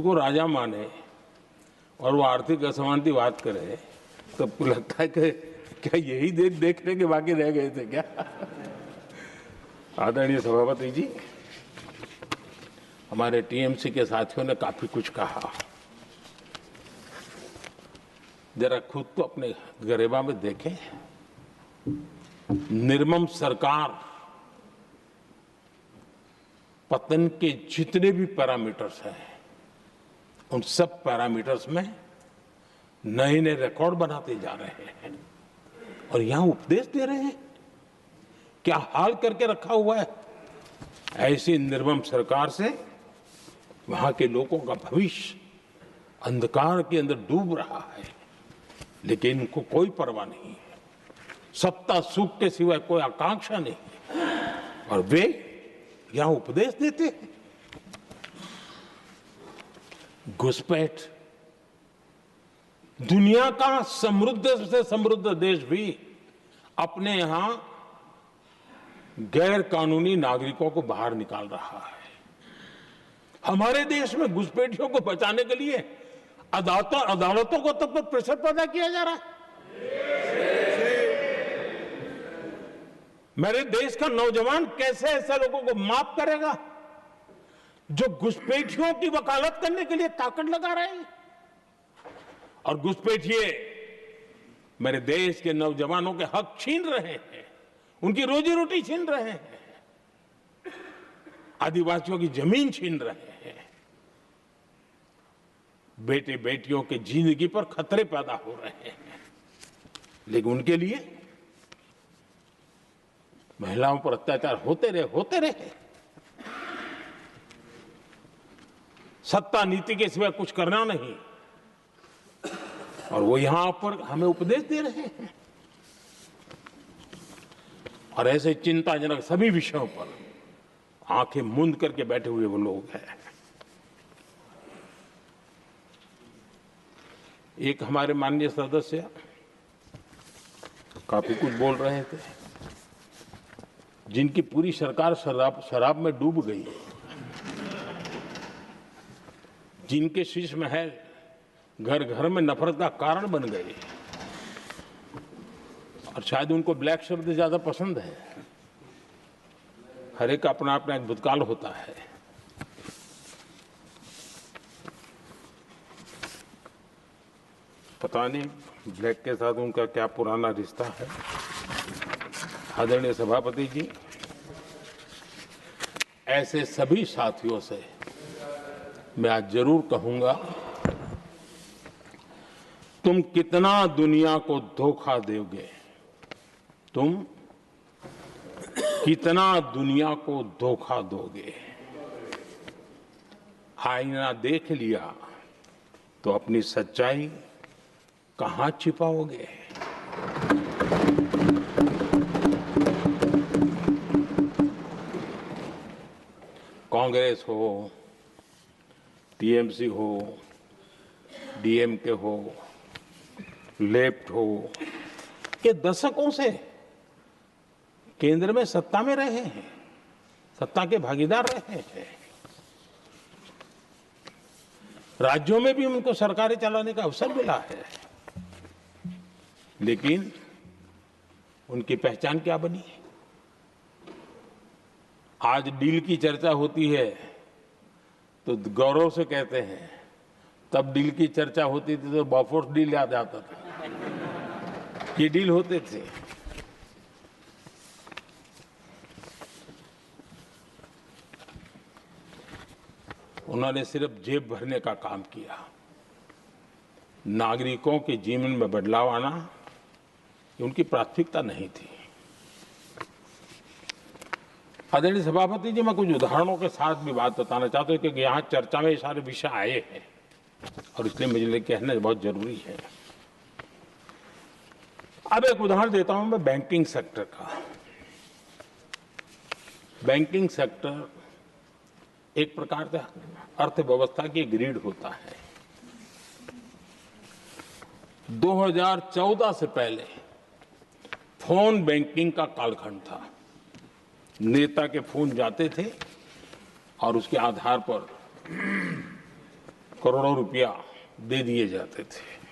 को राजा माने और वो आर्थिक असमानता बात करे तो लगता है कि क्या यही देखने के बाकी रह गए थे क्या? आदरणीय सभापति जी, हमारे टीएमसी के साथियों ने काफी कुछ कहा। जरा खुद तो अपने गरेबा में देखें। निर्मम सरकार पतन के जितने भी पैरामीटर्स हैं उन सब पैरामीटर्स में नए नए रिकॉर्ड बनाते जा रहे हैं और यहां उपदेश दे रहे हैं। क्या हाल करके रखा हुआ है। ऐसी निर्मम सरकार से वहां के लोगों का भविष्य अंधकार के अंदर डूब रहा है, लेकिन इनको कोई परवाह नहीं है। सत्ता सुख के सिवाय कोई आकांक्षा नहीं है और वे यहां उपदेश देते हैं। घुसपैठ, दुनिया का समृद्ध से समृद्ध देश भी अपने यहां गैर कानूनी नागरिकों को बाहर निकाल रहा है। हमारे देश में घुसपैठियों को बचाने के लिए अदालतों को तब तक प्रेशर पैदा किया जा रहा है। मेरे देश का नौजवान कैसे ऐसे लोगों को माफ करेगा जो घुसपैठियों की वकालत करने के लिए ताकत लगा रहे हैं। और घुसपैठिए मेरे देश के नौजवानों के हक छीन रहे हैं, उनकी रोजी रोटी छीन रहे हैं, आदिवासियों की जमीन छीन रहे हैं। बेटे बेटियों के जिंदगी पर खतरे पैदा हो रहे हैं, लेकिन उनके लिए महिलाओं पर अत्याचार होते रहे। सत्ता नीति के सिवा कुछ करना नहीं और वो यहां पर हमें उपदेश दे रहे हैं। और ऐसे चिंताजनक सभी विषयों पर आंखें मूंद करके बैठे हुए वो लोग हैं। एक हमारे माननीय सदस्य काफी कुछ बोल रहे थे, जिनकी पूरी सरकार शराब में डूब गई, जिनके शीश महल घर घर में नफरत का कारण बन गए और शायद उनको ब्लैक शब्द ज्यादा पसंद है। हर एक का अपना अपना एक भूतकाल होता है। पता नहीं ब्लैक के साथ उनका क्या पुराना रिश्ता है। आदरणीय सभापति जी, ऐसे सभी साथियों से मैं आज जरूर कहूंगा, तुम कितना दुनिया को धोखा दोगे, तुम कितना दुनिया को धोखा दोगे। आईना देख लिया तो अपनी सच्चाई कहां छिपाओगे। कांग्रेस हो, टीएमसी हो, डीएमके हो, लेफ्ट हो, ये दशकों से केंद्र में सत्ता में रहे हैं, सत्ता के भागीदार रहे हैं। राज्यों में भी उनको सरकारें चलाने का अवसर मिला है, लेकिन उनकी पहचान क्या बनी। आज डील की चर्चा होती है तो गौरव से कहते हैं, तब डील की चर्चा होती थी तो बॉफोर्स डील याद आता था। ये डील होते थे। उन्होंने सिर्फ जेब भरने का काम किया। नागरिकों के जीवन में बदलाव आना ये उनकी प्राथमिकता नहीं थी। आदरणीय सभापति जी, मैं कुछ उदाहरणों के साथ भी बात बताना चाहता हूं क्योंकि यहाँ चर्चा में ये सारे विषय आए हैं और इसलिए मुझे कहना बहुत जरूरी है। अब एक उदाहरण देता हूं मैं बैंकिंग सेक्टर का। बैंकिंग सेक्टर एक प्रकार से अर्थव्यवस्था की ग्रिड होता है। 2014 से पहले फोन बैंकिंग का कालखंड था। नेता के फोन जाते थे और उसके आधार पर करोड़ों रुपया दे दिए जाते थे।